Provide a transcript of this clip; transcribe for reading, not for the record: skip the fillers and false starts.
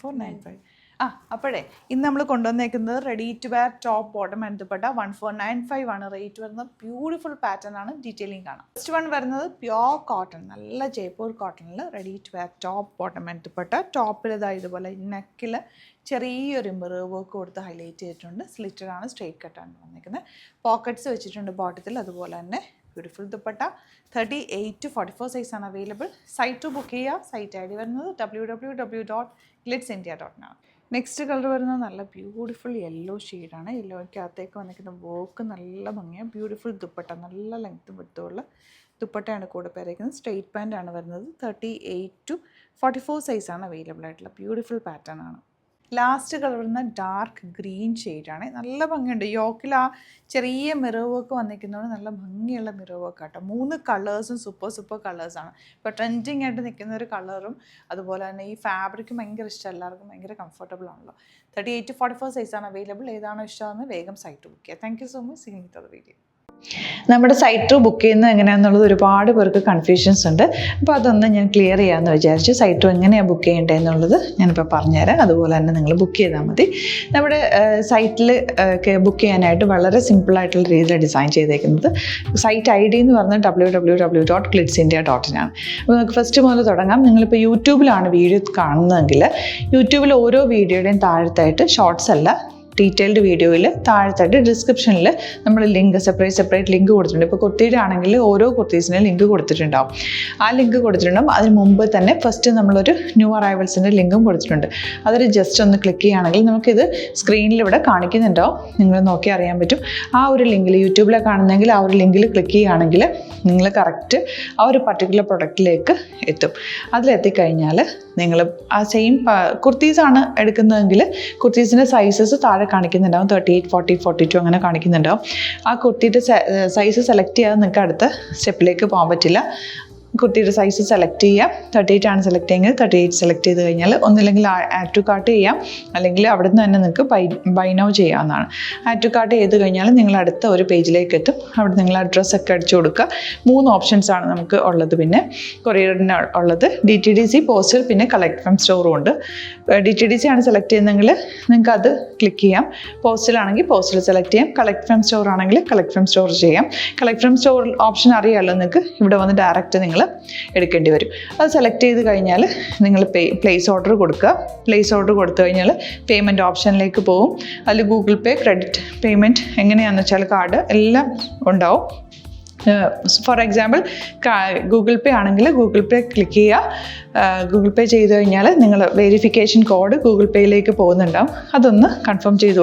1495. അപ്പോഴേ ഇന്ന് നമ്മൾ കൊണ്ടുവന്നേക്കുന്നത് ready to wear top bottom ബന്ധപ്പെട്ട 1495 ആണ് റേറ്റ് വരുന്നത്. ബ്യൂട്ടിഫുൾ പാറ്റേൺ ആണ്, ഡീറ്റെയിലിംഗ് കാണാം. ഫസ്റ്റ് വൺ വരുന്നത് പ്യോർ കോട്ടൺ, നല്ല ജയ്പൂർ കോട്ടണിൽ ready to wear top bottom ബന്ധപ്പെട്ട ടോപ്പിൽ ഇതുപോലെ നെക്കിൽ ചെറിയൊരു മിറർ വർക്ക് കൊടുത്ത് ഹൈലൈറ്റ് ചെയ്തിട്ടുണ്ട്. സ്ലിറ്റഡ് ആണ്, സ്ട്രെയിറ്റ് കട്ടാണ് വന്നിരിക്കുന്നത്. പോക്കറ്റ്സ് വെച്ചിട്ടുണ്ട് ബോട്ടത്തിൽ. അതുപോലെ തന്നെ ബ്യൂട്ടിഫുൾ ദുപ്പട്ട 38 to 44 സൈസാണ് അവൈലബിൾ. സൈറ്റ് ബുക്ക് ചെയ്യുക. സൈറ്റ് ഐ ഡി വരുന്നത് www.glitzindia.com. നെക്സ്റ്റ് കളർ വരുന്നത് നല്ല ബ്യൂട്ടിഫുൾ യെല്ലോ ഷെയ്ഡാണ്. യെല്ലോയ്ക്കകത്തേക്ക് വന്നിരിക്കുന്ന വർക്ക് നല്ല ഭംഗിയാണ്. ബ്യൂട്ടിഫുൾ ദുപ്പട്ട, നല്ല ലെങ്ത്തും വിടുത്തുള്ള ദുപ്പട്ടയാണ് കൂടെ പേരേക്കുന്നത്. സ്ട്രെയിറ്റ് പാൻ്റ് ആണ് വരുന്നത്. 38 to 44 സൈസാണ് അവൈലബിൾ ആയിട്ടുള്ള ബ്യൂട്ടിഫുൾ പാറ്റേൺ ആണ്. ലാസ്റ്റ് കളർ വരുന്ന ഡാർക്ക് ഗ്രീൻ ഷെയ്ഡാണ്. നല്ല ഭംഗിയുണ്ട്. യോക്കിൽ ആ ചെറിയ മിറർ വർക്ക് വന്നിരിക്കുന്നതുകൊണ്ട് നല്ല ഭംഗിയുള്ള മിറർ വർക്ക് ആട്ടോ. 3 കളേഴ്സും സൂപ്പർ കളേഴ്സാണ്. ഇപ്പോൾ ട്രെൻഡിങ് ആയിട്ട് നിൽക്കുന്ന ഒരു കളറും അതുപോലെ തന്നെ ഈ ഫാബ്രിക്കും ഭയങ്കര ഇഷ്ടം, എല്ലാവർക്കും ഭയങ്കര കംഫർട്ടബിൾ ആണല്ലോ. 38 to 44 സൈസാണ് അവൈലബിൾ. ഏതാണോ ഇഷ്ടമെന്ന് വേഗം സൈറ്റ് ബുക്ക് ചെയ്യുക. Thank you so much. Seeing with the video. നമ്മുടെ സൈറ്റ് ബുക്ക് ചെയ്യുന്നത് എങ്ങനെയാണെന്നുള്ളത് ഒരുപാട് പേർക്ക് കൺഫ്യൂഷൻസ് ഉണ്ട്. അപ്പോൾ അതൊന്ന് ഞാൻ ക്ലിയർ ചെയ്യാമെന്ന് വിചാരിച്ചു. സൈറ്റ് എങ്ങനെയാണ് ബുക്ക് ചെയ്യേണ്ടത് എന്നുള്ളത് ഞാനിപ്പോൾ പറഞ്ഞുതരാം. അതുപോലെ തന്നെ നിങ്ങൾ ബുക്ക് ചെയ്താൽ മതി. നമ്മുടെ സൈറ്റിൽ ബുക്ക് ചെയ്യാനായിട്ട് വളരെ സിമ്പിളായിട്ടുള്ള രീതിയിൽ ഡിസൈൻ ചെയ്തേക്കുന്നത്. സൈറ്റ് ഐ ഡി എന്ന് പറഞ്ഞാൽ www.glitzindia.in ആണ്. അപ്പോൾ നമുക്ക് ഫസ്റ്റ് മുതൽ തുടങ്ങാം. നിങ്ങളിപ്പോൾ യൂട്യൂബിലാണ് വീഡിയോ കാണുന്നതെങ്കിൽ യൂട്യൂബിൽ ഓരോ വീഡിയോയുടെയും താഴത്തായിട്ട് ഷോർട്സ് അല്ല, ഡീറ്റെയിൽഡ് വീഡിയോയിൽ താഴത്തായിട്ട് ഡിസ്ക്രിപ്ഷനിൽ നമ്മൾ ലിങ്ക് സെപ്പറേറ്റ് ലിങ്ക് കൊടുത്തിട്ടുണ്ട്. ഇപ്പോൾ കുർത്തിയുടെ ആണെങ്കിൽ ഓരോ കുർത്തീസിനും ലിങ്ക് കൊടുത്തിട്ടുണ്ടാവും. ആ ലിങ്ക് കൊടുത്തിട്ടുണ്ടാവും. അതിന് മുമ്പ് തന്നെ ഫസ്റ്റ് നമ്മളൊരു ന്യൂ അറൈവൽസിൻ്റെ ലിങ്കും കൊടുത്തിട്ടുണ്ട്. അതൊരു ജസ്റ്റ് ഒന്ന് ക്ലിക്ക് ചെയ്യുകയാണെങ്കിൽ നമുക്കിത് സ്ക്രീനിൽ ഇവിടെ കാണിക്കുന്നുണ്ടാവും. നിങ്ങൾ നോക്കി അറിയാൻ പറ്റും. ആ ഒരു ലിങ്കിൽ യൂട്യൂബിലെ കാണുന്നെങ്കിൽ ആ ഒരു ലിങ്കിൽ ക്ലിക്ക് ചെയ്യുകയാണെങ്കിൽ നിങ്ങൾ കറക്റ്റ് ആ ഒരു പർട്ടിക്കുലർ പ്രൊഡക്റ്റിലേക്ക് എത്തും. അതിലെത്തിക്കഴിഞ്ഞാൽ നിങ്ങൾ ആ സെയിം കുർത്തീസാണ് എടുക്കുന്നതെങ്കിൽ കുർത്തീസിൻ്റെ സൈസസ് താഴെ കാണിക്കുന്നുണ്ടാവും. 38, 40, 42 അങ്ങനെ കാണിക്കുന്നുണ്ടാവും. ആ കുർത്തിയുടെ സൈസ് സെലക്ട് ചെയ്യാതെ നിങ്ങൾക്ക് അടുത്ത സ്റ്റെപ്പിലേക്ക് പോകാൻ പറ്റില്ല. കുർത്തിയുടെ സൈസ് സെലക്ട് ചെയ്യാം. 38 ആണ് സെലക്ട് ചെയ്യുന്നത്. 38 സെലക്ട് ചെയ്ത് കഴിഞ്ഞാൽ ഒന്നില്ലെങ്കിൽ ആഡ് ടു കാർട്ട് ചെയ്യാം, അല്ലെങ്കിൽ അവിടെ നിന്ന് തന്നെ നിങ്ങൾക്ക് ബൈ നൗ ചെയ്യാവുന്നതാണ്. ആഡ് ടു കാർട്ട് ചെയ്ത് കഴിഞ്ഞാൽ നിങ്ങൾ അടുത്ത ഒരു പേജിലേക്ക് എത്തും. അവിടെ നിങ്ങൾ അഡ്രസ്സൊക്കെ അടിച്ചു കൊടുക്കുക. 3 ഓപ്ഷൻസാണ് നമുക്ക് ഉള്ളത്. പിന്നെ കൊറിയറിന് ഉള്ളത് DTDC, പോസ്റ്റൽ, പിന്നെ കളക്ട് ഫ്രം സ്റ്റോറും ഉണ്ട്. DTDC ആണ് സെലക്ട് ചെയ്യുന്നതെങ്കിൽ നിങ്ങൾക്ക് അത് ക്ലിക്ക് ചെയ്യാം. പോസ്റ്റലാണെങ്കിൽ പോസ്റ്റൽ സെലക്ട് ചെയ്യാം. കളക്ട് ഫ്രം സ്റ്റോർ ആണെങ്കിൽ കളക്ട് ഫ്രം സ്റ്റോർ ചെയ്യാം. കളക്ട് ഫ്രം സ്റ്റോർ ഓപ്ഷൻ അറിയാമല്ലോ നിങ്ങൾക്ക്. ഇവിടെ വന്ന് ഡയറക്റ്റ് നിങ്ങൾ എടുക്കേണ്ടി വരും. അത് സെലക്ട് ചെയ്ത് കഴിഞ്ഞാൽ നിങ്ങൾ പ്ലേസ് ഓർഡർ കൊടുക്കുക. പ്ലേസ് ഓർഡർ കൊടുത്തു കഴിഞ്ഞാൽ പേയ്മെൻറ്റ് ഓപ്ഷനിലേക്ക് പോകും. അതിൽ ഗൂഗിൾ പേ, ക്രെഡിറ്റ് പേയ്മെൻറ്റ് എങ്ങനെയാണെന്ന് വെച്ചാൽ കാർഡ് എല്ലാം ഉണ്ടാവും. ഫോർ എക്സാമ്പിൾ ഗൂഗിൾ പേ ആണെങ്കിൽ ഗൂഗിൾ പേ ക്ലിക്ക് ചെയ്യുക. ഗൂഗിൾ പേ ചെയ്ത് കഴിഞ്ഞാൽ നിങ്ങൾ വെരിഫിക്കേഷൻ കോഡ് ഗൂഗിൾ പേയിലേക്ക് പോകുന്നുണ്ടാവും. അതൊന്ന് കൺഫേം ചെയ്ത്